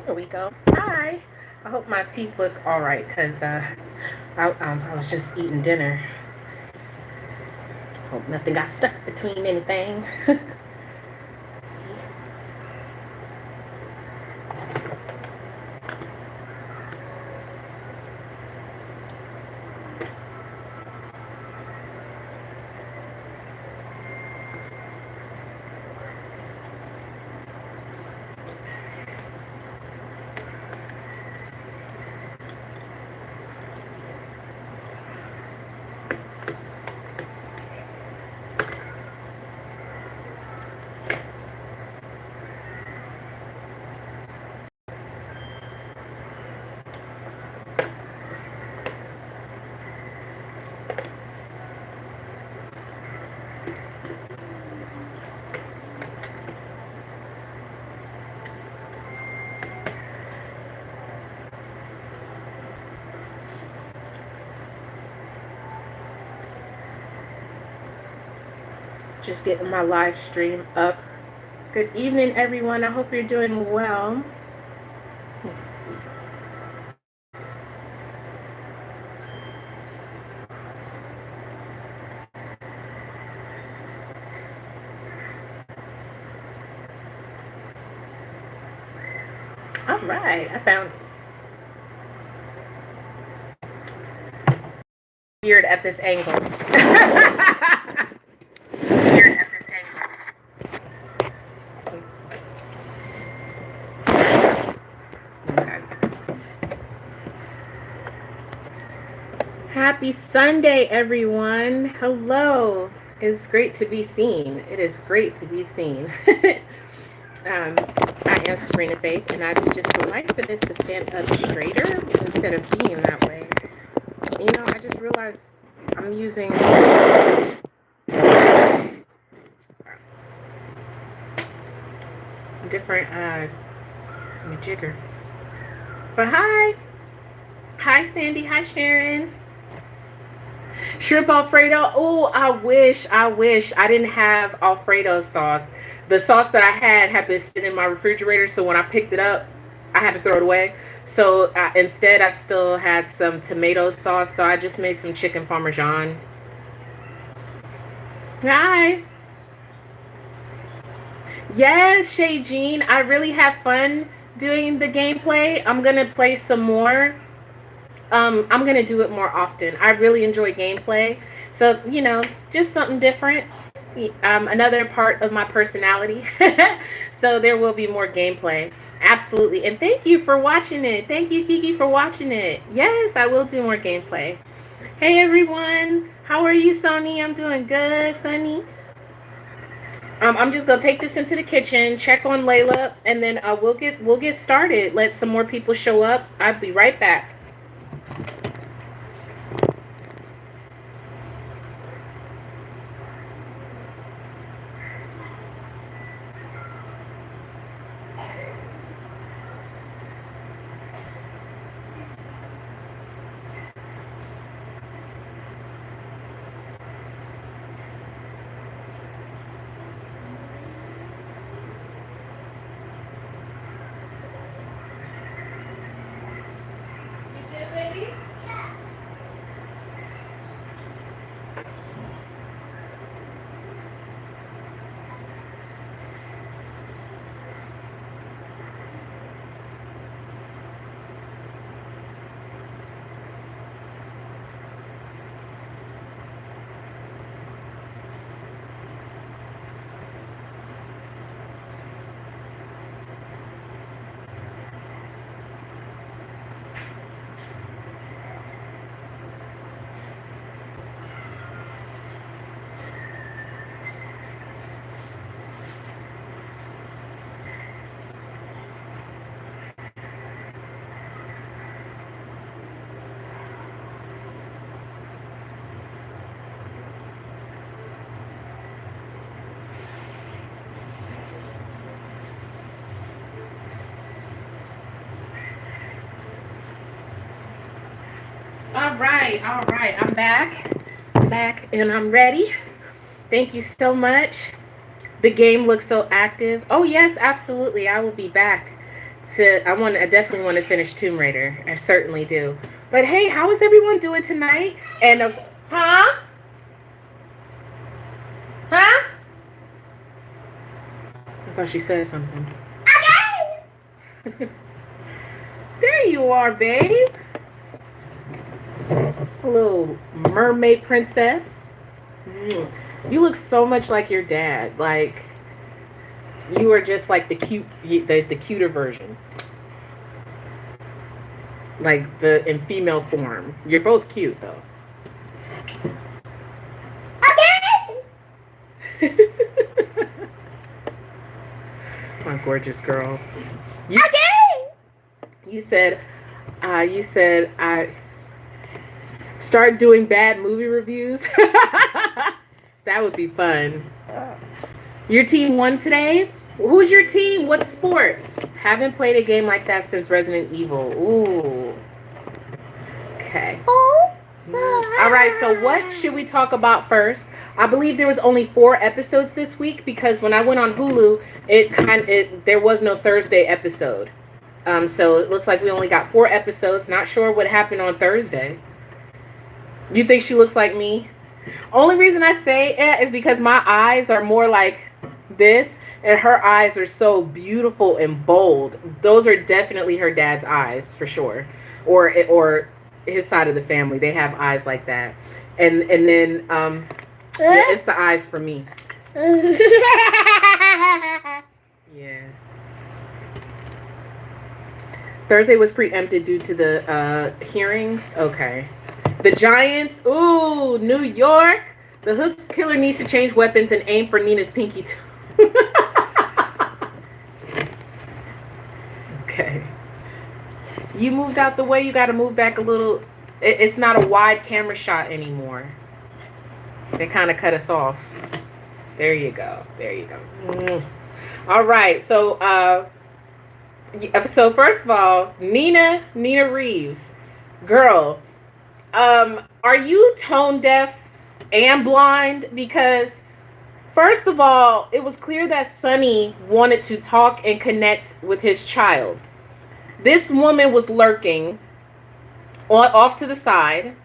There we go. Hi. I hope my teeth look all right because I was just eating dinner. Hope nothing got stuck between anything. Just getting my live stream up. Good evening, everyone. I hope you're doing well. Let's see. All right, I found it. Weird at this angle. Weird at this angle. Okay. Happy Sunday, everyone. Hello. It's great to be seen. It is great to be seen. I am Sabrina Faith, and I just would like for this to stand up straighter instead of being that way. You know, I just realized I'm using different jigger. But hi Sandy, hi Sharon. Shrimp Alfredo. Oh, I wish I didn't have Alfredo sauce. The sauce that I had been sitting in my refrigerator, so when I picked it up, I had to throw it away. So instead, I still had some tomato sauce, so I just made some chicken parmesan. Hi. Yes, Shay Jean. I really have fun doing the gameplay. I'm gonna play some more. I'm gonna do it more often. I really enjoy gameplay, so just something different. Another part of my personality. So there will be more gameplay. Absolutely. And thank you for watching it. Thank you, Kiki, for watching it. Yes, I will do more gameplay. Hey everyone. How are you, Sonny? I'm doing good, Sonny. I'm just gonna take this into the kitchen, check on Layla, and then we'll get started. Let some more people show up. I'll be right back. All right. I'm back. I'm back and I'm ready. Thank you so much. The game looks so active. Oh yes, absolutely. I will be back. I definitely want to finish Tomb Raider. I certainly do. But hey, how is everyone doing tonight? And huh? Huh? I thought she said something. Okay. There you are, babe. A little mermaid princess. You look so much like your dad. Like you are just like the cuter version. Like in female form. You're both cute though. Okay. My gorgeous girl. You said I start doing bad movie reviews. That would be fun. Your team won today? Who's your team? What sport? Haven't played a game like that since Resident Evil. Ooh. Okay. All right, so what should we talk about first? I believe there was only 4 episodes this week because when I went on Hulu, there was no Thursday episode. So it looks like we only got 4 episodes. Not sure what happened on Thursday. You think she looks like me? Only reason I say it is because my eyes are more like this, and her eyes are so beautiful and bold. Those are definitely her dad's eyes for sure, or his side of the family. They have eyes like that, and then yeah, it's the eyes for me. Yeah. Thursday was preempted due to the hearings. Okay. The Giants. Ooh, New York. The hook killer needs to change weapons and aim for Nina's pinky too. Okay. You moved out the way. You got to move back a little. It's not a wide camera shot anymore. They kind of cut us off. There you go. There you go. All right. So first of all, Nina Reeves, girl, are you tone deaf and blind? Because first of all, it was clear that Sonny wanted to talk and connect with his child. This woman was lurking off to the side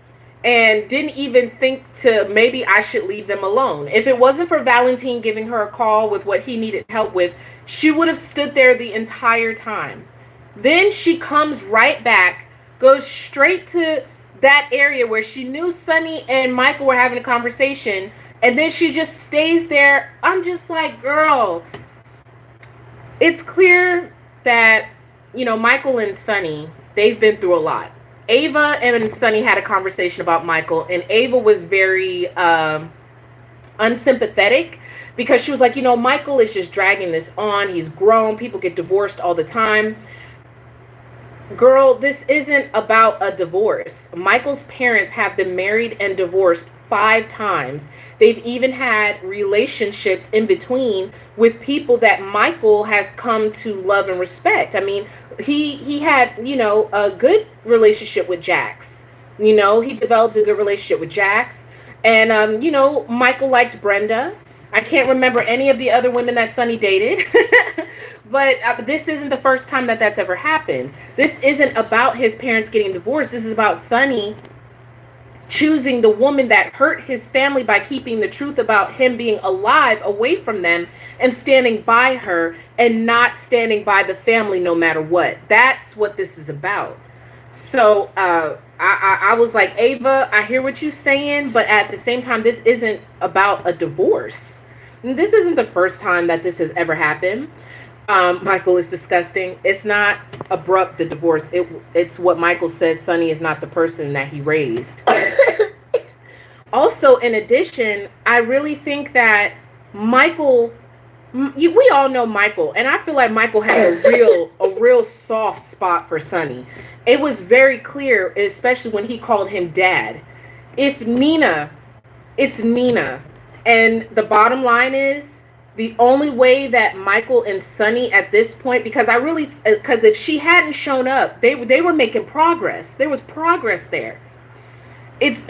and didn't even think to maybe I should leave them alone. If it wasn't for Valentine giving her a call with what he needed help with, she would have stood there the entire time. Then she comes right back, goes straight to that area where she knew Sonny and Michael were having a conversation, and then she just stays there. I'm just like, girl, it's clear that, Michael and Sonny, they've been through a lot. Ava and Sonny had a conversation about Michael, and Ava was very unsympathetic because she was like, Michael is just dragging this on. He's grown. People get divorced all the time. Girl, this isn't about a divorce. Michael's parents have been married and divorced 5 times. They've even had relationships in between with people that Michael has come to love and respect. I mean, he had, a good relationship with Jax. He developed a good relationship with Jax. And, Michael liked Brenda. I can't remember any of the other women that Sonny dated. But this isn't the first time that that's ever happened. This isn't about his parents getting divorced. This is about Sonny choosing the woman that hurt his family by keeping the truth about him being alive away from them and standing by her and not standing by the family no matter what. That's what this is about. So I was like, Ava, I hear what you're saying, but at the same time, this isn't about a divorce. And this isn't the first time that this has ever happened. Michael is disgusting. It's not abrupt, the divorce. It's what Michael says. Sonny is not the person that he raised. Also, in addition, I really think that Michael, we all know Michael, and I feel like Michael has a real soft spot for Sonny. It was very clear, especially when he called him dad. It's Nina. And the bottom line is, the only way that Michael and Sonny at this point, because if she hadn't shown up, they were making progress. There was progress there. It's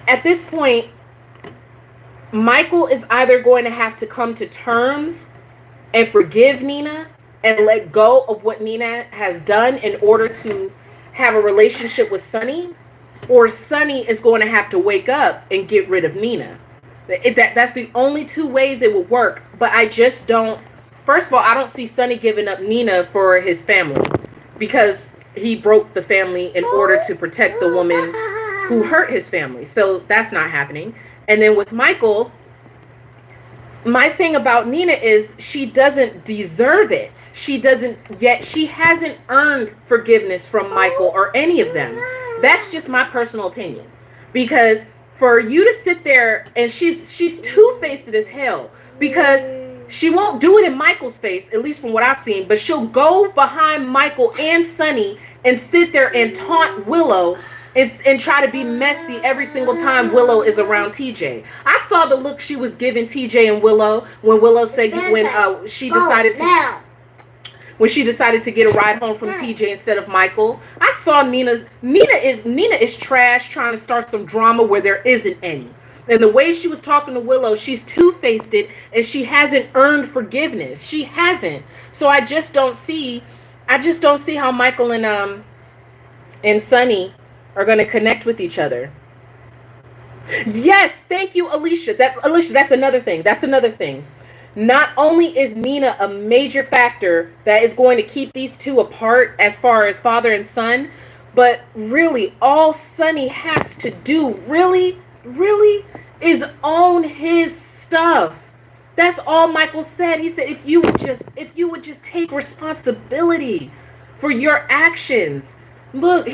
at this point, Michael is either going to have to come to terms and forgive Nina and let go of what Nina has done in order to have a relationship with Sonny, or Sonny is going to have to wake up and get rid of Nina. That's the only two ways it would work. But I just don't. First of all, I don't see Sonny giving up Nina for his family, because he broke the family in order to protect the woman who hurt his family. So that's not happening. And then with Michael, my thing about Nina is she doesn't deserve it. She hasn't earned forgiveness from Michael or any of them. That's just my personal opinion. Because for you to sit there, and she's two-faced as hell, because she won't do it in Michael's face, at least from what I've seen, but she'll go behind Michael and Sonny and sit there and taunt Willow and try to be messy every single time Willow is around TJ. I saw the look she was giving TJ and Willow when Willow said she decided to get a ride home from TJ instead of Michael. I saw Nina is trash, trying to start some drama where there isn't any. And the way she was talking to Willow, she's two-faced it, and she hasn't earned forgiveness. She hasn't. So I just don't see how Michael and Sonny are going to connect with each other. Yes, thank you, Alicia. That's another thing. Not only is Nina a major factor that is going to keep these two apart as far as father and son, but really all Sonny has to do really is own his stuff. That's all Michael said. He said, if you would just take responsibility for your actions. Look,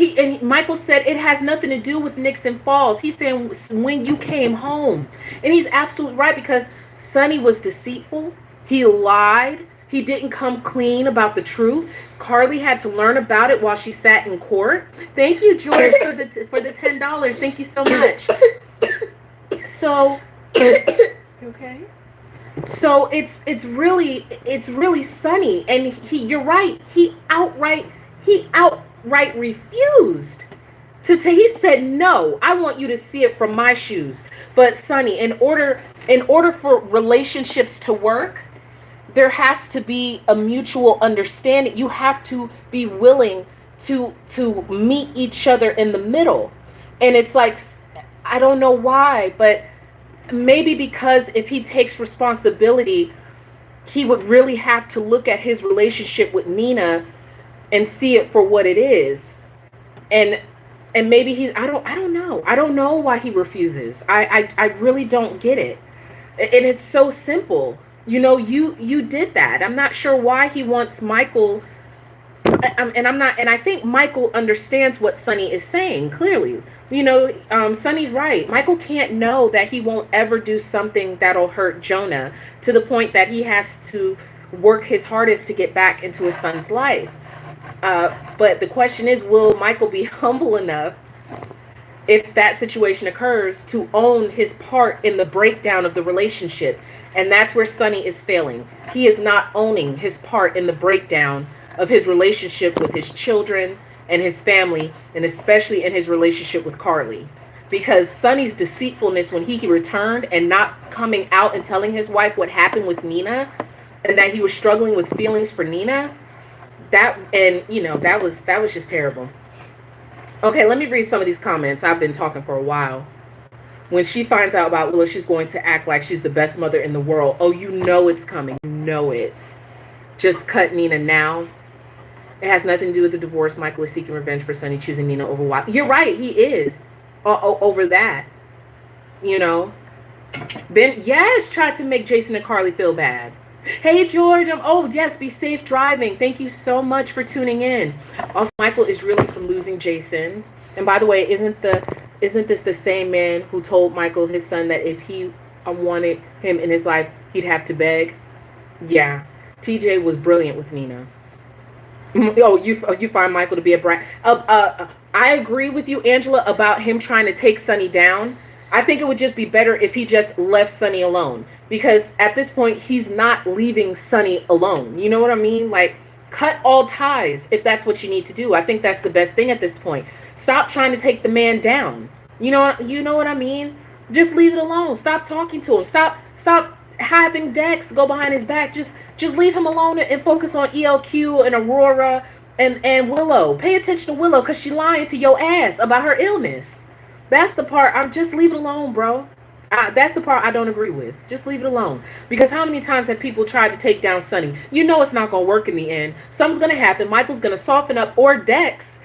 Michael said it has nothing to do with Nixon Falls. He's saying when you came home. And he's absolutely right, because Sonny was deceitful. He lied. He didn't come clean about the truth. Carly had to learn about it while she sat in court. Thank you, George, for the $10. Thank you so much. So, okay. So it's really Sonny, and you're right. He outright refused to he said, no, I want you to see it from my shoes. But Sonny, in order for relationships to work, there has to be a mutual understanding. You have to be willing to meet each other in the middle. And it's like, I don't know why, but maybe because if he takes responsibility, he would really have to look at his relationship with Nina and see it for what it is. And maybe I don't know. I don't know why he refuses. I really don't get it. And it's so simple. You know, you did that. I'm not sure why he wants Michael. And I think Michael understands what Sonny is saying clearly. You know, Sonny's right. Michael can't know that he won't ever do something that'll hurt Jonah, to the point that he has to work his hardest to get back into his son's life. But the question is, will Michael be humble enough, if that situation occurs, to own his part in the breakdown of the relationship? And that's where Sonny is failing. He is not owning his part in the breakdown of his relationship with his children and his family, and especially in his relationship with Carly. Because Sonny's deceitfulness when he returned and not coming out and telling his wife what happened with Nina, and that he was struggling with feelings for Nina, that was just terrible. Okay, let me read some of these comments. I've been talking for a while. When she finds out about Willow, she's going to act like she's the best mother in the world. Oh, you know it's coming. You know it. Just cut Nina now. It has nothing to do with the divorce. Michael is seeking revenge for Sonny choosing Nina over Willow. You're right, he is. Over that. You know. Ben, yes, tried to make Jason and Carly feel bad. Hey, George. Yes, be safe driving. Thank you so much for tuning in. Also, Michael is reeling from losing Jason. And by the way, isn't this the same man who told Michael, his son, that if he wanted him in his life, he'd have to beg? Yeah. TJ was brilliant with Nina. Oh, you find Michael to be a brat. I agree with you, Angela, about him trying to take Sonny down. I think it would just be better if he just left Sonny alone. Because at this point, he's not leaving Sonny alone. You know what I mean? Like, cut all ties if that's what you need to do. I think that's the best thing at this point. Stop trying to take the man down. You know what I mean? Just leave it alone. Stop talking to him. Stop having Dex go behind his back. Just leave him alone and focus on ELQ and Aurora and Willow. Pay attention to Willow because she lying to your ass about her illness. That's the part. I'm just leave it alone, bro. That's the part I don't agree with. Just leave it alone. Because how many times have people tried to take down Sunny? You know it's not going to work in the end. Something's going to happen. Michael's going to soften up, or Dex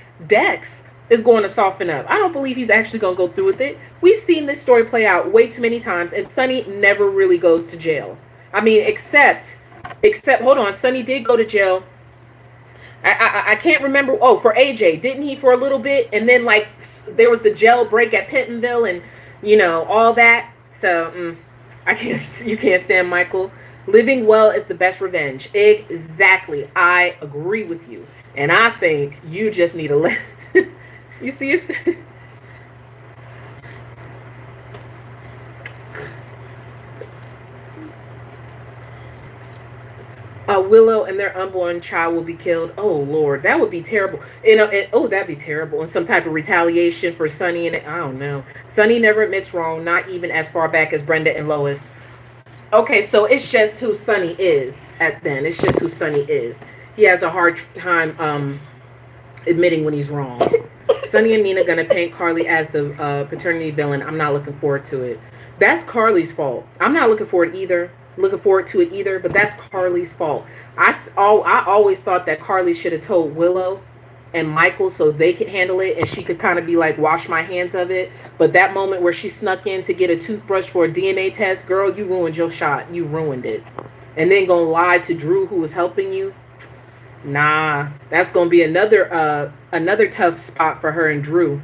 is going to soften up. I don't believe he's actually going to go through with it. We've seen this story play out way too many times, and Sunny never really goes to jail. I mean, except, hold on, Sunny did go to jail. I can't remember. Oh, for AJ, didn't he, for a little bit? And then, like, there was the jailbreak at Pentonville and, you know, all that. So, you can't stand Michael. Living well is the best revenge. Exactly. I agree with you. And I think you just need to let... You see yourself? Willow and their unborn child will be killed. Oh, Lord. That would be terrible. You know, that'd be terrible. And some type of retaliation for Sunny. And I don't know. Sunny never admits wrong, not even as far back as Brenda and Lois. Okay, so it's just who Sunny is then. It's just who Sunny is. He has a hard time admitting when he's wrong. Sunny and Nina gonna paint Carly as the paternity villain. I'm not looking forward to it. That's Carly's fault. I'm not looking forward to it either, but that's Carly's fault. I always thought that Carly should have told Willow and Michael so they could handle it and she could kind of be like, wash my hands of it. But that moment where she snuck in to get a toothbrush for a DNA test, girl, you ruined your shot. You ruined it. And then gonna lie to Drew, who was helping you. Nah, that's gonna be another tough spot for her and Drew.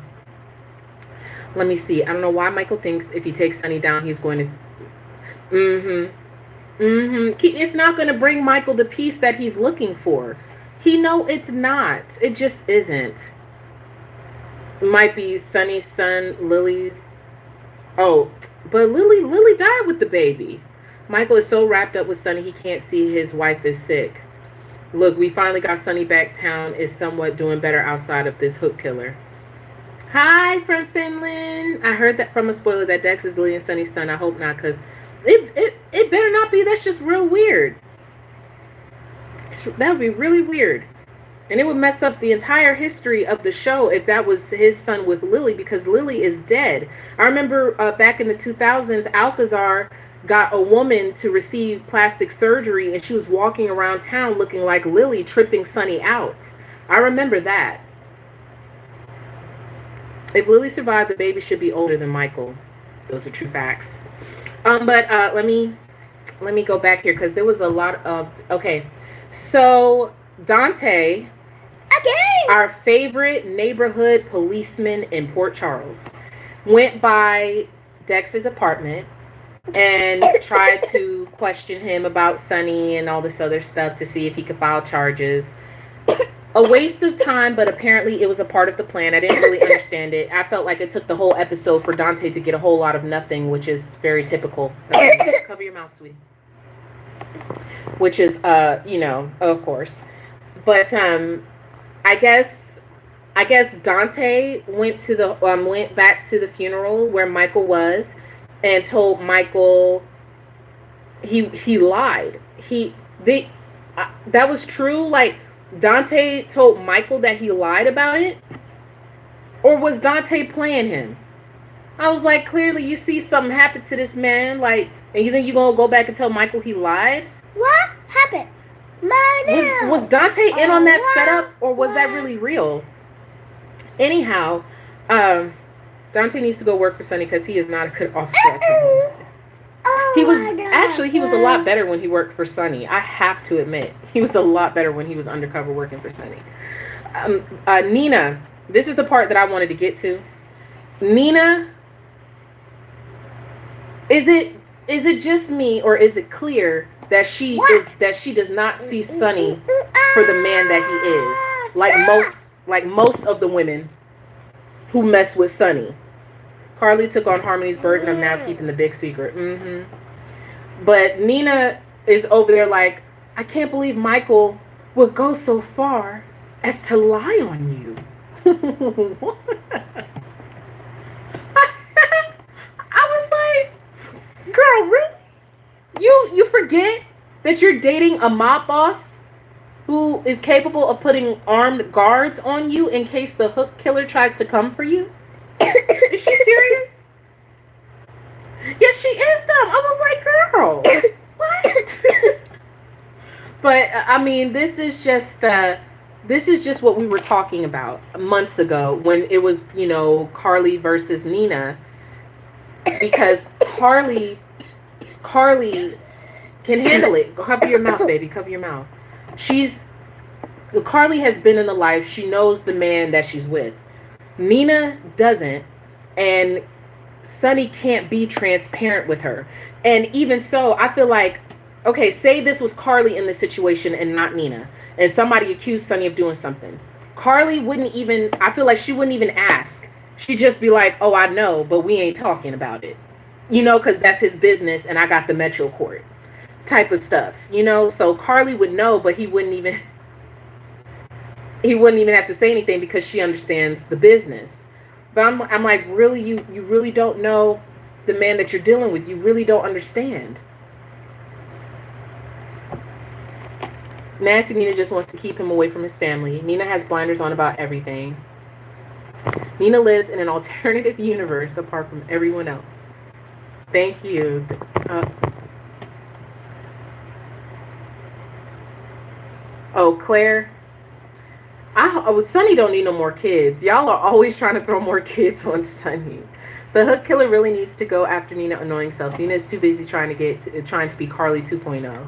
Let me see. I don't know why Michael thinks if he takes Sunny down, he's going to. It's not going to bring Michael the peace that he's looking for. He know it's not. It just isn't. Might be Sunny's son, Lily's. Oh, but Lily died with the baby. Michael is so wrapped up with Sunny he can't see his wife is sick. Look, we finally got Sunny back. Town is somewhat doing better outside of this hook killer. Hi from Finland. I heard that from a spoiler that Dex is Lily and Sunny's son. I hope not, because it better not be. That's just real weird. That would be really weird. And it would mess up the entire history of the show if that was his son with Lily, because Lily is dead. I remember back in the 2000s, Alcazar got a woman to receive plastic surgery, and she was walking around town looking like Lily, tripping Sunny out. I remember that. If Lily survived, the baby should be older than Michael. Those are true facts. But let me go back here because there was a lot of... Okay, so Dante, our favorite neighborhood policeman in Port Charles, went by Dex's apartment and tried to question him about Sunny and all this other stuff to see if he could file charges. A waste of time, but apparently it was a part of the plan. I didn't really understand it. I felt like it took the whole episode for Dante to get a whole lot of nothing, which is very typical. Cover your mouth, sweetie. Which is, you know, of course. But I guess Dante went to the went back to the funeral where Michael was, and told Michael he lied. That was true. Like, Dante told Michael that he lied about it, or was Dante playing him? I was like, clearly you see something happen to this man, like, and you think you're gonna go back and tell Michael he lied? What happened? Was Dante in on that setup, or was that really real? Anyhow, Dante needs to go work for Sunny because he is not a good officer. He was a lot better when he worked for Sunny. I have to admit, he was a lot better when he was undercover working for Sunny. Nina, this is the part that I wanted to get to. Nina, is it just me, or is it clear that she does not see Sunny for the man that he is, like most of the women who mess with Sunny? Carly took on Harmony's burden of now keeping the big secret. But Nina is over there like, I can't believe Michael would go so far as to lie on you. I was Girl, really? You forget that you're dating a mob boss who is capable of putting armed guards on you in case the hook killer tries to come for you? Is she serious? Yes, she is dumb. I was like, girl, what? But I mean, this is just what we were talking about months ago when it was, Carly versus Nina, because Carly can handle it. Cover your mouth, baby. Cover your mouth. Carly has been in the life. She knows the man that she's with. Nina doesn't, and Sonny can't be transparent with her. And even so, I feel like, okay, say this was Carly in the situation and not Nina, and somebody accused Sonny of doing something. Carly wouldn't even, I feel like she wouldn't even ask. She'd just be like, oh, I know, but we ain't talking about it. Because that's his business and I got the Metro Court type of stuff, So Carly would know, but he wouldn't even have to say anything because she understands the business. But I'm like, really, you really don't know the man that you're dealing with. You really don't understand. Nasty Nina just wants to keep him away from his family. Nina has blinders on about everything. Nina lives in an alternative universe apart from everyone else. Thank you. Claire. Sonny don't need no more kids. Y'all are always trying to throw more kids on Sonny. The hook killer really needs to go after Nina annoying self. Nina is too busy trying to be Carly 2.0.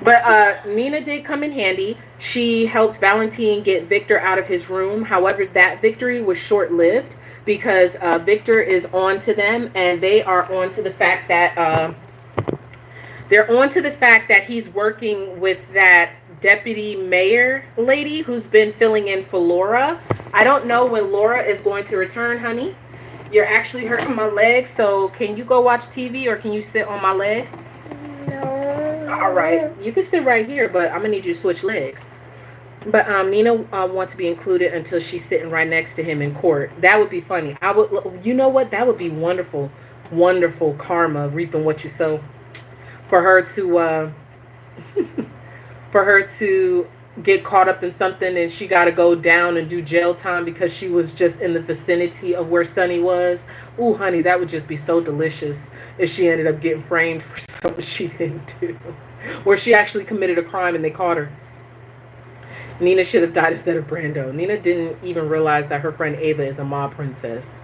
But Nina did come in handy. She helped Valentine get Victor out of his room. However, that victory was short-lived because Victor is on to them, and they are on to the fact that he's working with that deputy mayor lady who's been filling in for Laura. I don't know when Laura is going to return, honey. You're actually hurting my leg, so can you go watch TV or can you sit on my leg? No. All right, you can sit right here, but I'm gonna need you to switch legs. But Nina wants to be included until she's sitting right next to him in court. That would be funny. You know what? That would be wonderful, wonderful karma, reaping what you sow. For her to get caught up in something and she got to go down and do jail time because she was just in the vicinity of where Sonny was. Ooh, honey, that would just be so delicious if she ended up getting framed for something she didn't do. Or she actually committed a crime and they caught her. Nina should have died instead of Brando. Nina didn't even realize that her friend Ava is a mob princess.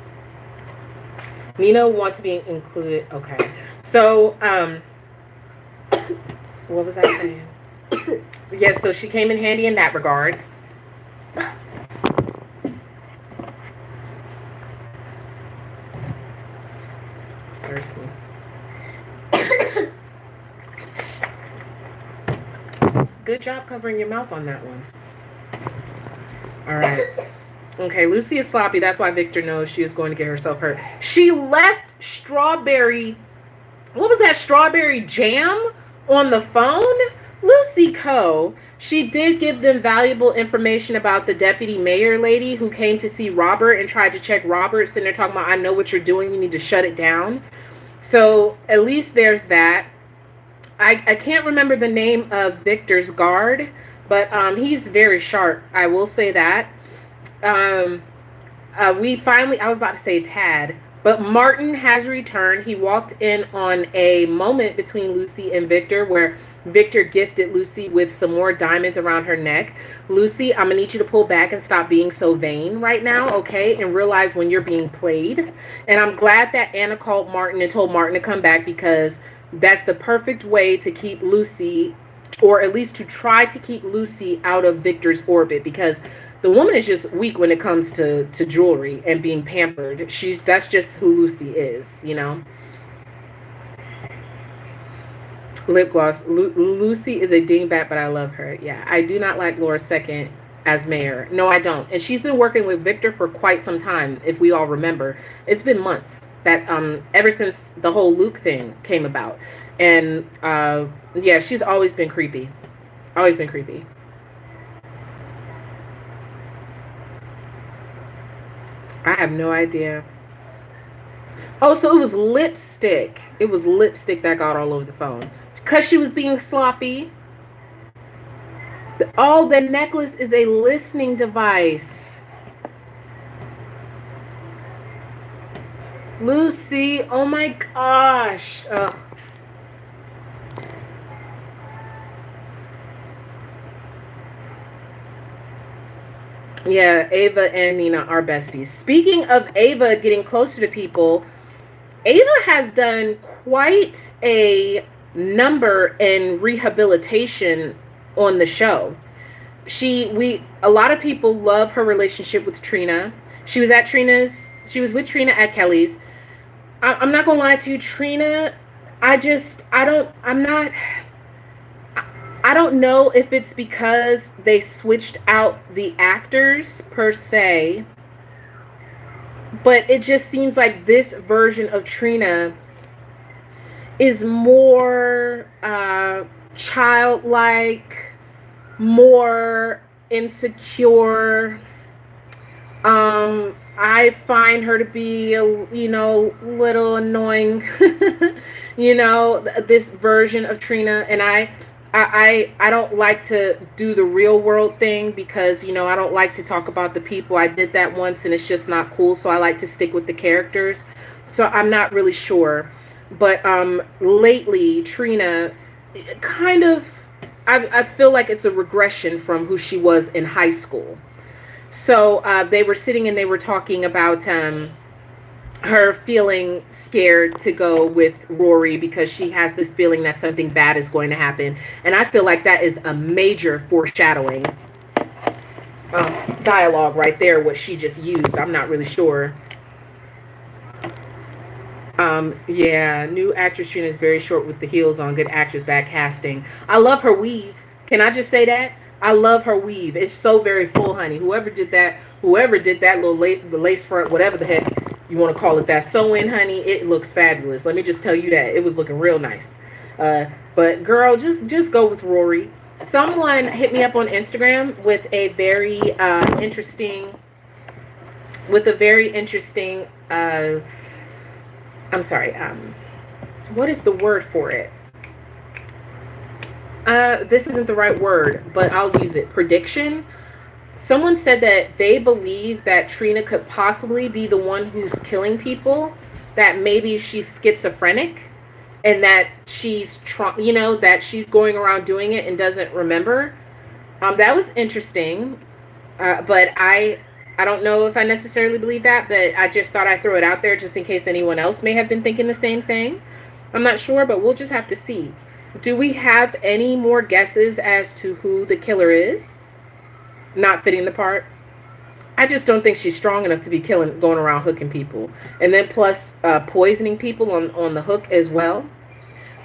Nina wants to be included. Okay. So, what was I saying? Yes, so she came in handy in that regard. Mercy. Good job covering your mouth on that one. All right. Okay, Lucy is sloppy. That's why Victor knows she is going to get herself hurt. She left strawberry, what was that, strawberry jam on the phone? Lucy Coe, she did give them valuable information about the deputy mayor lady who came to see Robert and tried to check Robert, sitting there talking about, I know what you're doing, you need to shut it down. So at least there's that. I can't remember the name of Victor's guard, but he's very sharp, I will say that. I was about to say Tad, but Martin has returned. He walked in on a moment between Lucy and Victor where Victor gifted Lucy with some more diamonds around her neck. Lucy, I'm gonna need you to pull back and stop being so vain right now, okay? And realize when you're being played. And I'm glad that Anna called Martin and told Martin to come back, because that's the perfect way to keep Lucy, or at least to try to keep Lucy out of Victor's orbit, because the woman is just weak when it comes to jewelry and being pampered. That's just who Lucy is, you know. Lip gloss. Lucy is a dingbat, but I love her. Yeah, I do not like Laura Second as mayor. No, I don't. And she's been working with Victor for quite some time, if we all remember. It's been months that ever since the whole Luke thing came about. And yeah, she's always been creepy. Always been creepy. I have no idea. Oh, so it was lipstick. It was lipstick that got all over the phone. Because she was being sloppy. Oh, the necklace is a listening device. Lucy, oh my gosh. Ugh. Yeah, Ava and Nina are besties. Speaking of Ava getting closer to people, Ava has done quite a number in rehabilitation on the show. A lot of people love her relationship with Trina. She was with Trina at Kelly's. I'm not gonna lie to you, Trina. I don't know if it's because they switched out the actors per se, but it just seems like this version of Trina is more childlike, more insecure. I find her to be little annoying. This version of Trina, and I don't like to do the real world thing because I don't like to talk about the people. I did that once and it's just not cool, so I like to stick with the characters. So I'm not really sure, but lately Trina kind of I feel like it's a regression from who she was in high school. So they were sitting and they were talking about her feeling scared to go with Rory because she has this feeling that something bad is going to happen. And I feel like that is a major foreshadowing dialogue right there, what she just used. I'm not really sure. Yeah, new actress Trina is very short with the heels on. Good actress, bad casting. I love her weave. Can I just say that? I love her weave. It's so very full, honey. Whoever did that little the lace front, whatever the heck you want to call it, that sew-in, honey, it looks fabulous. Let me just tell you that. It was looking real nice. But girl, just go with Rory. Someone hit me up on Instagram with a very interesting I'm sorry, what is the word for it? This isn't the right word, but I'll use it. Prediction. Someone said that they believe that Trina could possibly be the one who's killing people, that maybe she's schizophrenic and that she's that she's going around doing it and doesn't remember. That was interesting. But I don't know if I necessarily believe that, but I just thought I'd throw it out there just in case anyone else may have been thinking the same thing. I'm not sure, but we'll just have to see. Do we have any more guesses as to who the killer is? Not fitting the part. I just don't think she's strong enough to be going around hooking people. And then plus poisoning people on the hook as well.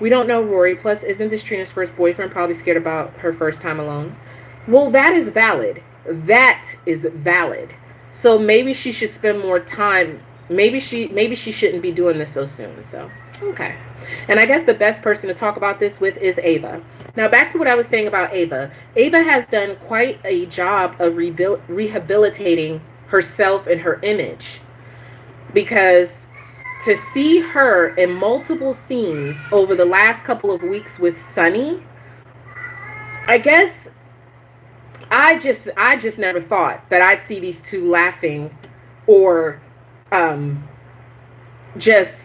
We don't know Rory. Plus, isn't this Trina's first boyfriend? Probably scared about her first time alone. Well, that is valid. That is valid. So maybe she should spend more time. Maybe she shouldn't be doing this so soon. So, okay. And I guess the best person to talk about this with is Ava. Now, back to what I was saying about Ava. Ava has done quite a job of rehabilitating herself and her image. Because to see her in multiple scenes over the last couple of weeks with Sunny, I guess I just never thought that I'd see these two laughing or just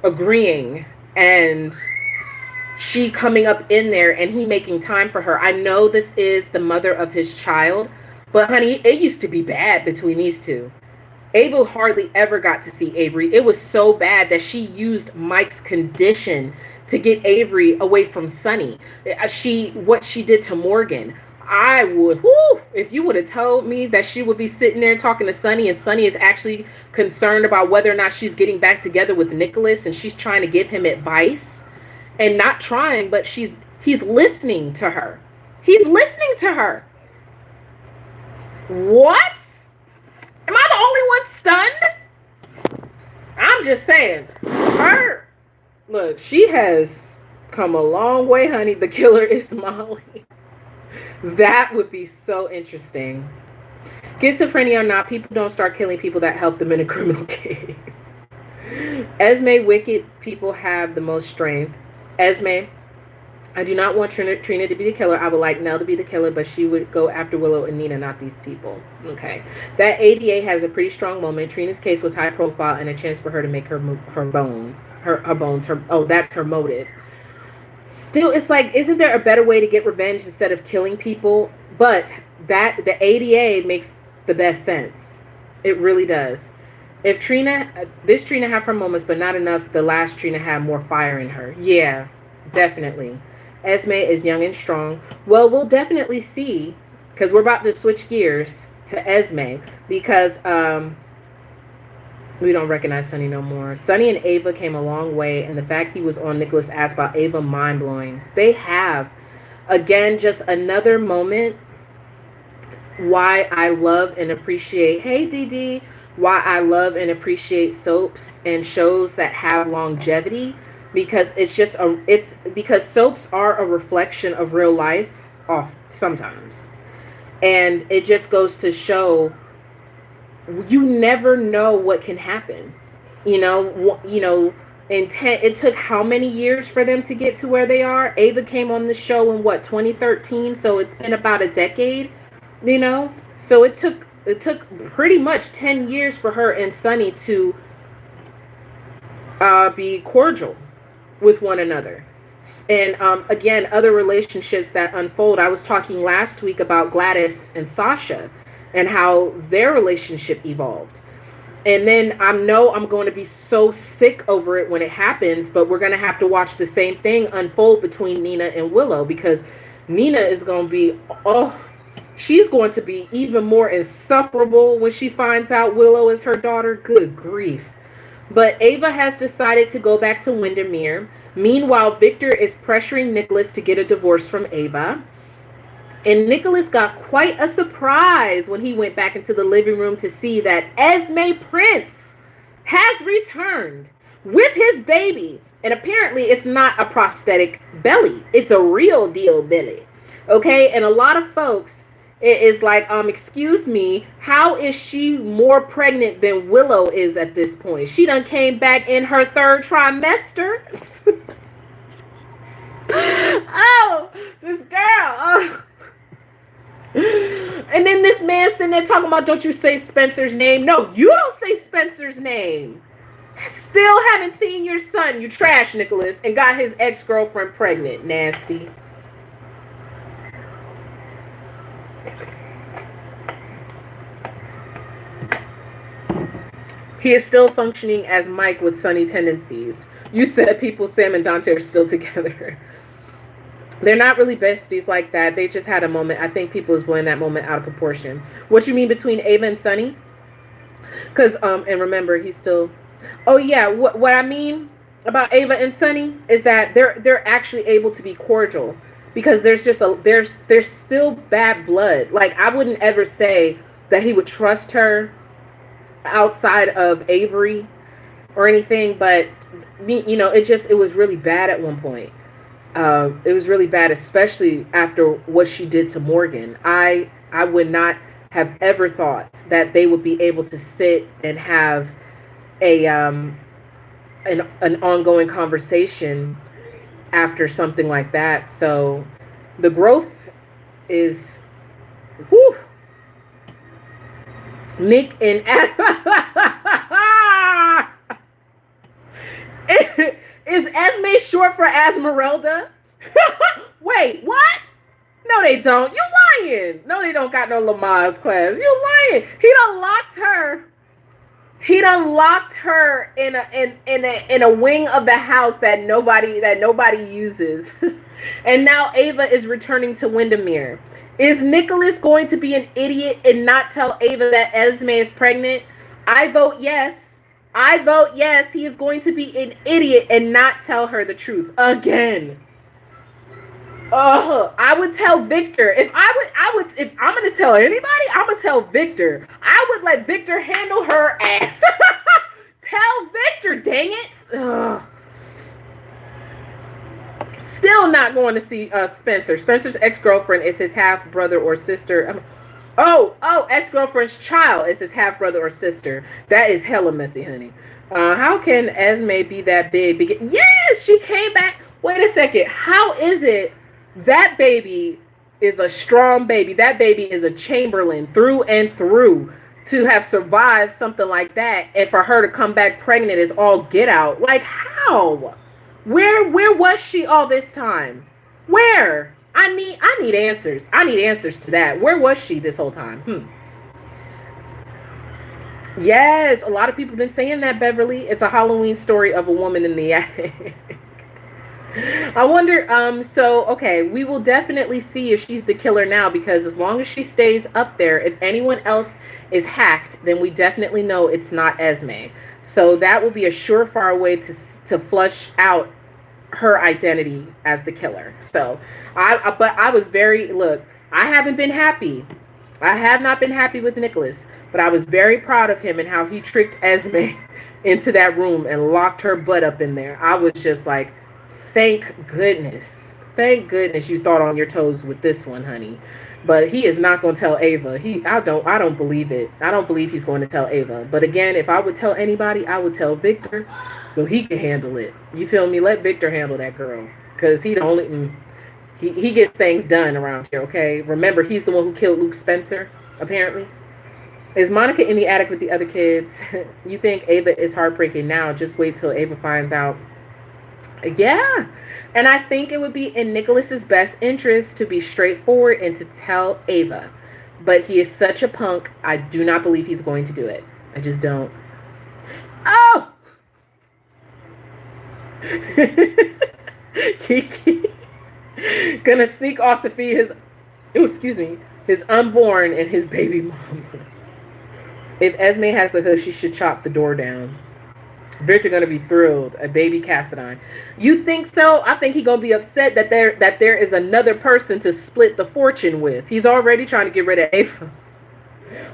agreeing and she coming up in there and he making time for her. I know this is the mother of his child, but honey, it used to be bad between these two. Ava hardly ever got to see Avery. It was so bad that she used Mike's condition to get Avery away from Sunny. What she did to Morgan. I would, if you would have told me that she would be sitting there talking to Sunny and Sunny is actually concerned about whether or not she's getting back together with Nicholas and she's trying to give him advice and not trying, but he's listening to her. He's listening to her. What? Am I the only one stunned? I'm just saying. Look, she has come a long way, honey. The killer is Molly. That would be so interesting. Schizophrenia or not, people don't start killing people that help them in a criminal case. Esme, wicked people have the most strength. Esme, I do not want Trina to be the killer. I would like Nell to be the killer, but she would go after Willow and Nina, not these people. Okay. That ADA has a pretty strong moment. Trina's case was high profile and a chance for her to make her bones. That's her motive. Still, it's like, isn't there a better way to get revenge instead of killing people? But the ADA makes the best sense. It really does. If this Trina have her moments, but not enough. The last Trina had more fire in her. Yeah, definitely. Esme is young and strong. Well, we'll definitely see, because we're about to switch gears to Esme, because we don't recognize Sonny no more. Sonny and Ava came a long way, and the fact he was on Nicholas asked about Ava, mind-blowing. They have. Again, just another moment why I love and appreciate, hey DD, why I love and appreciate soaps and shows that have longevity, because because soaps are a reflection of real life sometimes. And it just goes to show you never know what can happen. It took how many years for them to get to where they are? Ava came on the show in 2013, so it's been about a decade, So it took pretty much 10 years for her and Sonny to be cordial with one another. And again, other relationships that unfold. I was talking last week about Gladys and Sasha and how their relationship evolved. And then I know I'm going to be so sick over it when it happens, but we're going to have to watch the same thing unfold between Nina and Willow, because Nina is going to be, she's going to be even more insufferable when she finds out Willow is her daughter. Good grief. But Ava has decided to go back to Windermere. Meanwhile, Victor is pressuring Nicholas to get a divorce from Ava. And Nicholas got quite a surprise when he went back into the living room to see that Esme Prince has returned with his baby. And apparently it's not a prosthetic belly. It's a real deal belly. Okay? And a lot of folks, it is like, excuse me, how is she more pregnant than Willow is at this point? She done came back in her 3rd trimester. Oh, this girl. And then this man sitting there talking about, don't you say Spencer's name? No, you don't say Spencer's name. Still haven't seen your son. You trash, Nicholas, and got his ex-girlfriend pregnant. Nasty. He is still functioning as Mike with Sonny tendencies. You said people, Sam and Dante, are still together. They're not really besties like that. They just had a moment. I think people is blowing that moment out of proportion. What you mean between Ava and Sonny? Because, and remember, he's still... Oh, yeah. What I mean about Ava and Sonny is that they're actually able to be cordial. Because there's just there's still bad blood. Like, I wouldn't ever say that he would trust her outside of Avery or anything. But, it was really bad at one point. It was really bad, especially after what she did to Morgan. I would not have ever thought that they would be able to sit and have an ongoing conversation after something like that. So the growth is, whew. Nick and is Esme short for Esmeralda? Wait, what? No, they don't. You lying. No, they don't got no Lamaze class. You lying. He done locked her. He done locked her in a wing of the house that nobody uses. And now Ava is returning to Windermere. Is Nicholas going to be an idiot and not tell Ava that Esme is pregnant? I vote yes. I vote yes. He is going to be an idiot and not tell her the truth again. I would tell Victor. If I'm gonna tell anybody, I'm gonna tell Victor. I would let Victor handle her ass. Tell Victor, dang it. Ugh. Still not going to see Spencer. Spencer's ex-girlfriend is his half brother or sister. Oh, ex-girlfriend's child is his half brother or sister. That is hella messy, honey. How can Esme be that big? Yes, she came back. Wait a second. How is it that baby is a strong baby? That baby is a Chamberlain through and through to have survived something like that, and for her to come back pregnant is all get out. Like how? Where was she all this time? Where? I need answers. I need answers to that. Where was she this whole time? Yes, a lot of people have been saying that, Beverly. It's a Halloween story of a woman in the attic. I wonder, so, okay, we will definitely see if she's the killer now, because as long as she stays up there, if anyone else is hacked, then we definitely know it's not Esme. So that will be a surefire way to flush out her identity as the killer. So, but I was look, I haven't been happy. I have not been happy with Nicholas, but I was very proud of him and how he tricked Esme into that room and locked her butt up in there. I was just like, thank goodness you thought on your toes with this one, honey. But he is not going to tell Ava. I don't believe it. I don't believe he's going to tell Ava. But again, if I would tell anybody, I would tell Victor, so he can handle it. You feel me? Let Victor handle that girl, because he gets things done around here. Okay. Remember, he's the one who killed Luke Spencer. Apparently, is Monica in the attic with the other kids? You think Ava is heartbreaking now? Just wait till Ava finds out. Yeah, and I think it would be in Nicholas's best interest to be straightforward and to tell Ava, but he is such a punk. I do not believe he's going to do it. I just don't. Oh, Kiki gonna sneak off to feed his unborn and his baby mama. If Esme has the hood, she should chop the door down. Victor gonna be thrilled. A baby Cassadine. You think so? I think he gonna be upset that there is another person to split the fortune with. He's already trying to get rid of Ava.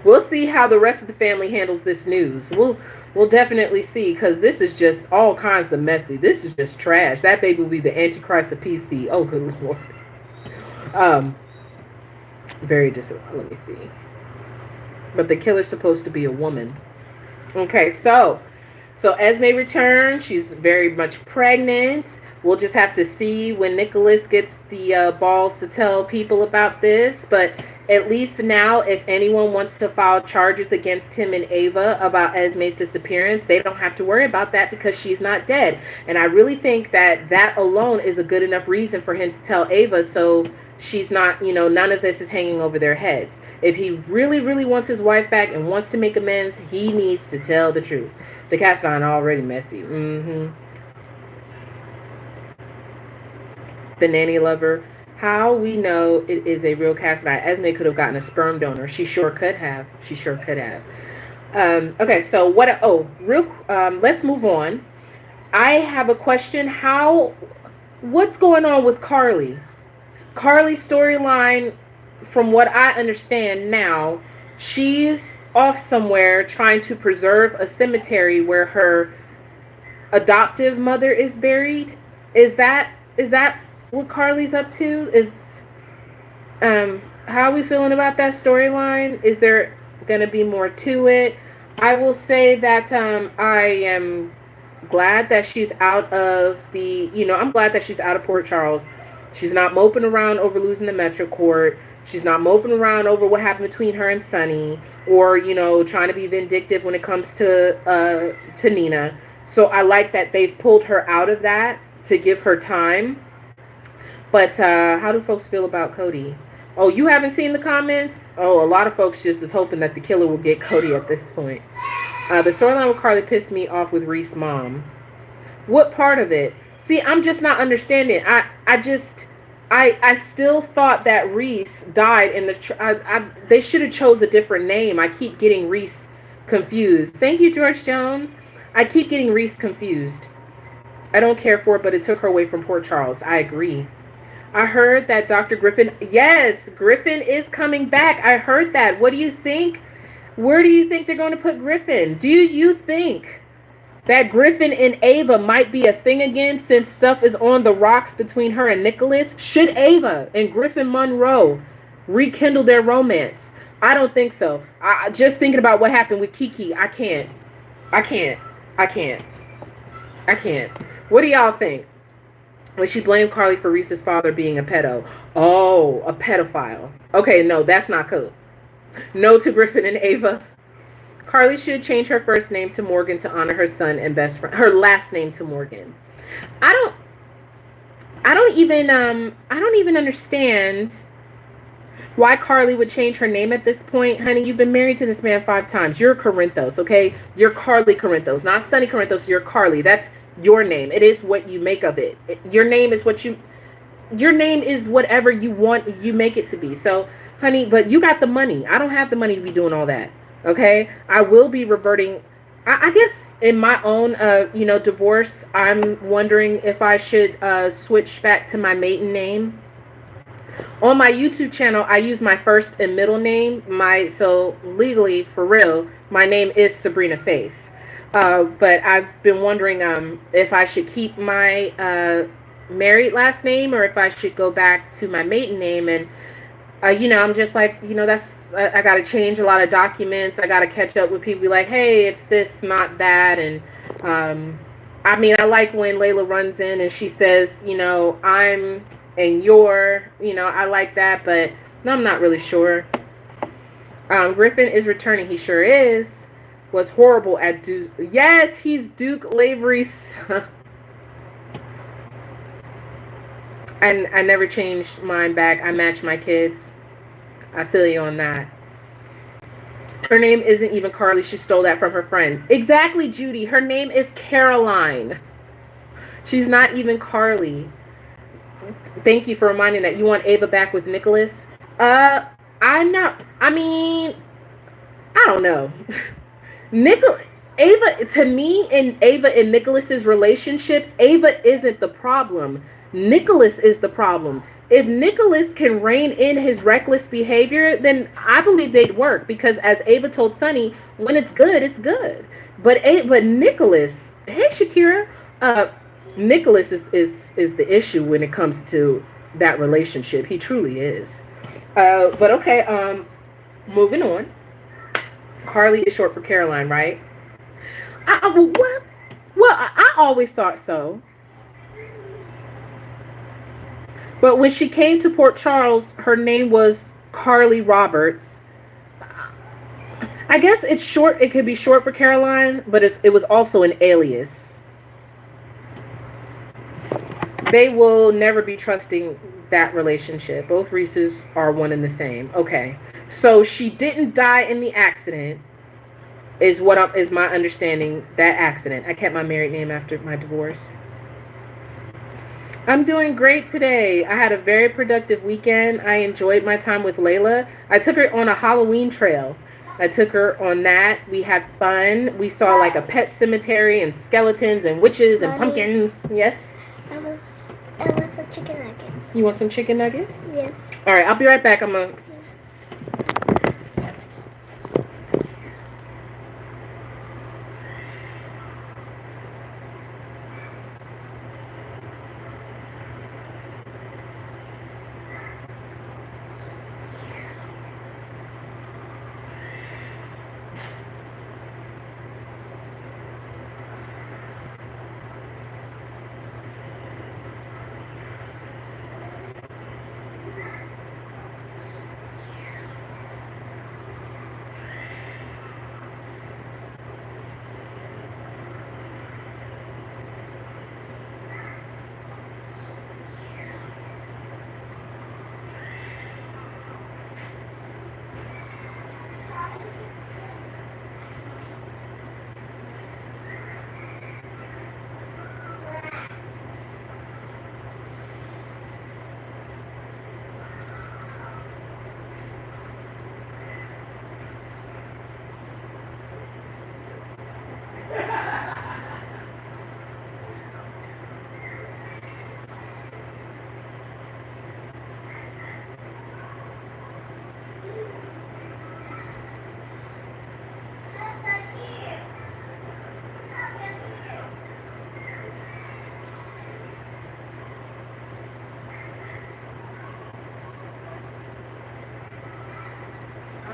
We'll see how the rest of the family handles this news. We'll definitely see, because this is just all kinds of messy. This is just trash. That baby will be the Antichrist of PC. Oh, good Lord. Let me see. But the killer's supposed to be a woman. Okay, so Esme returned. She's very much pregnant. We'll just have to see when Nicholas gets the balls to tell people about this. But at least now, if anyone wants to file charges against him and Ava about Esme's disappearance, they don't have to worry about that because she's not dead. And I really think that alone is a good enough reason for him to tell Ava, so she's not, none of this is hanging over their heads. If he really, really wants his wife back and wants to make amends, he needs to tell the truth. The Cassadine already messy. The nanny lover. How we know it is a real Cassadine? Esme could have gotten a sperm donor. She sure could have. Okay, so what? Let's move on. I have a question. What's going on with Carly? Carly's storyline, from what I understand now, she's off somewhere trying to preserve a cemetery where her adoptive mother is buried. Is that what Carly's up to? How are we feeling about that storyline? Is there gonna be more to it? I will say that I am glad that she's out of I'm glad that she's out of Port Charles. She's not moping around over losing the Metro Court. She's not moping around over what happened between her and Sonny, or trying to be vindictive when it comes to Nina. So I like that they've pulled her out of that to give her time. But how do folks feel about Cody? Oh, you haven't seen the comments? Oh, a lot of folks just is hoping that the killer will get Cody at this point. The storyline with Carly pissed me off with Reese's mom. What part of it? See, I'm just not understanding. I still thought that Reese died in they should have chose a different name. I keep getting Reese confused. Thank you, George Jones. I keep getting Reese confused. I don't care for it, but it took her away from Port Charles. I agree. I heard that Dr. Griffin, yes, Griffin is coming back. I heard that. What do you think? Where do you think they're going to put Griffin? Do you think that Griffin and Ava might be a thing again, since stuff is on the rocks between her and Nicholas? Should Ava and Griffin Monroe rekindle their romance? I don't think so. Just thinking about what happened with Kiki, I can't. I can't. I can't. I can't. What do y'all think? When she blamed Carly for Reese's father being a pedo. Oh, a pedophile. Okay, no, that's not cool. No to Griffin and Ava. Carly should change her first name to Morgan to honor her son and best friend. Her last name to Morgan. I don't even understand why Carly would change her name at this point. Honey, you've been married to this man 5 times. You're Corinthos, okay? You're Carly Corinthos, not Sunny Corinthos. You're Carly. That's your name. It is what you make of it. Your name is whatever you want you make it to be. So, honey, but you got the money. I don't have the money to be doing all that. Okay? I will be reverting. I guess in my own, divorce, I'm wondering if I should switch back to my maiden name. On my YouTube channel, I use my first and middle name. So legally, for real, my name is Sabrina Faith. But I've been wondering if I should keep my married last name or if I should go back to my maiden name. And, I'm just like, I got to change a lot of documents. I got to catch up with people, be like, hey, it's this, not that. And I like when Layla runs in and she says, I'm and you're, I like that, but I'm not really sure. Griffin is returning. He sure is. Was horrible at Duke. Yes, he's Duke Lavery's son. And I never changed mine back. I match my kids. I feel you on that. Her name isn't even Carly. She stole that from her friend. Exactly, Judy. Her name is Caroline. She's not even Carly. Thank you for reminding that. You want Ava back with Nicholas? I'm not. I don't know. Ava, to me, in Ava and Nicholas's relationship, Ava isn't the problem. Nicholas is the problem. If Nicholas can rein in his reckless behavior, then I believe they'd work. Because as Ava told Sonny, when it's good, it's good. But Nicholas, hey Shakira, Nicholas is the issue when it comes to that relationship. He truly is. But okay, moving on. Carly is short for Caroline, right? What? Well, I always thought so. But when she came to Port Charles, her name was Carly Roberts. I guess it's short. It could be short for Caroline, but it was also an alias. They will never be trusting that relationship. Both Reeses are one and the same. Okay. So she didn't die in the accident, is my understanding. That accident. I kept my married name after my divorce. I'm doing great today. I had a very productive weekend. I enjoyed my time with Layla. I took her on a Halloween trail. I took her on that. We had fun. We saw like a pet cemetery and skeletons and witches and pumpkins. Yes? I want some chicken nuggets. You want some chicken nuggets? Yes. All right, I'll be right back.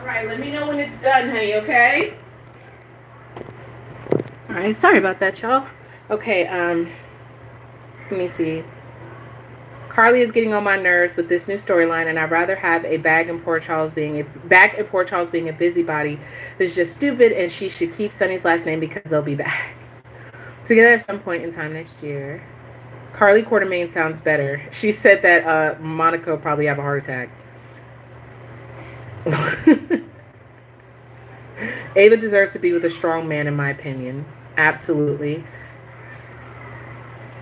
All right, let me know when it's done, honey, okay? All right, sorry about that, y'all. Okay, let me see. Carly is getting on my nerves with this new storyline, and I'd rather have a bag and poor Charles being a busybody. It's just stupid, and she should keep Sonny's last name because they'll be back together at some point in time next year. Carly Quartermain sounds better. She said that Monica will probably have a heart attack. Ava deserves to be with a strong man, in my opinion. Absolutely.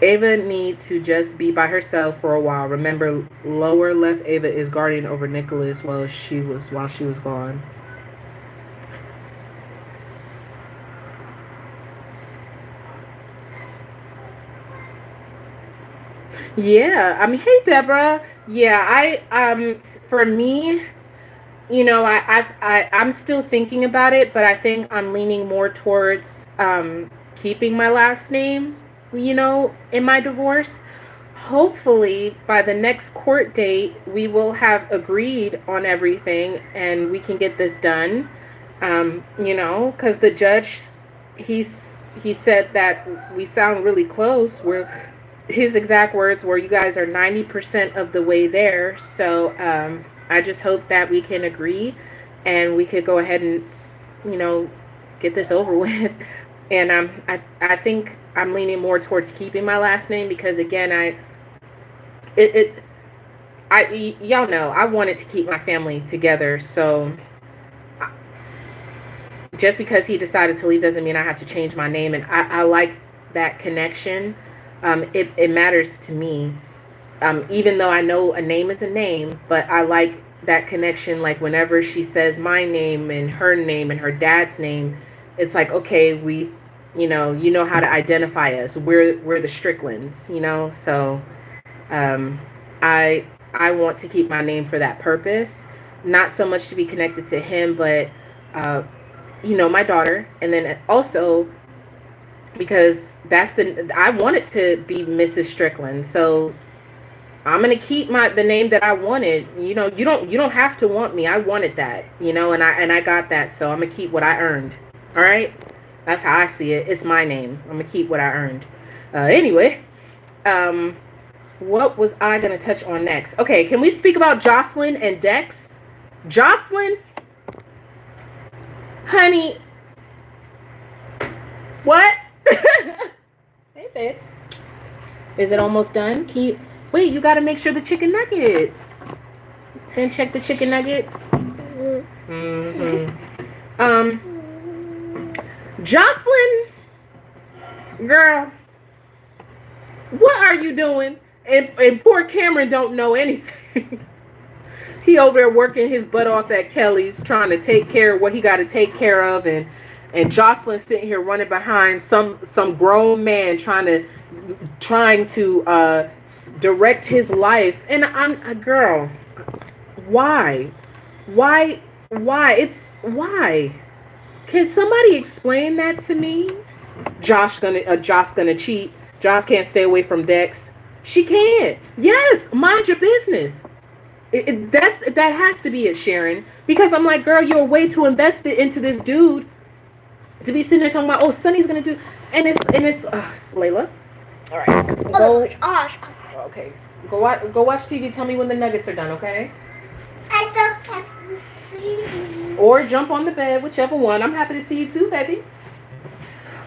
Ava need to just be by herself for a while. Remember, lower left Ava is guardian over Nicholas while she was gone. Yeah, I mean, hey Deborah. Yeah, for me, you know, I'm still thinking about it, but I think I'm leaning more towards keeping my last name, you know, in my divorce. Hopefully by the next court date we will have agreed on everything and we can get this done. You know, because the judge, he said that we sound really close. His exact words were, you guys are 90% of the way there. So I just hope that we can agree and we could go ahead and, you know, get this over with. And I think I'm leaning more towards keeping my last name because, again, y'all know I wanted to keep my family together. So just because he decided to leave doesn't mean I have to change my name. And I like that connection. It matters to me. Even though I know a name is a name, but I like that connection. Like whenever she says my name and her dad's name, it's like, okay, you know how to identify us. We're the Stricklands, you know? So, I want to keep my name for that purpose, not so much to be connected to him, but, you know, my daughter. And then also because I want it to be Mrs. Strickland. So I'm going to keep the name that I wanted. You know, you don't have to want me. I wanted that, you know, and I got that. So I'm going to keep what I earned. All right. That's how I see it. It's my name. I'm going to keep what I earned. Anyway, what was I going to touch on next? Okay. Can we speak about Jocelyn and Dex? Jocelyn, honey, what? Hey, babe. Is it almost done? Wait, you got to make sure the chicken nuggets. Then check the chicken nuggets. Jocelyn, girl, what are you doing? And poor Cameron don't know anything. He over there working his butt off at Kelly's, trying to take care of what he got to take care of, and Jocelyn sitting here running behind some grown man trying to direct his life. And I'm a girl. Why? It's why? Can somebody explain that to me? Josh gonna cheat. Josh can't stay away from Dex. She can't. Yes, mind your business. That has to be it, Sharon. Because I'm like, girl, you're way too invested into this dude to be sitting there talking about, oh, Sonny's gonna do, and it's Layla. All right, go. Okay, go watch TV. Tell me when the nuggets are done, okay? I still have to see. Or jump on the bed, whichever one. I'm happy to see you too, baby.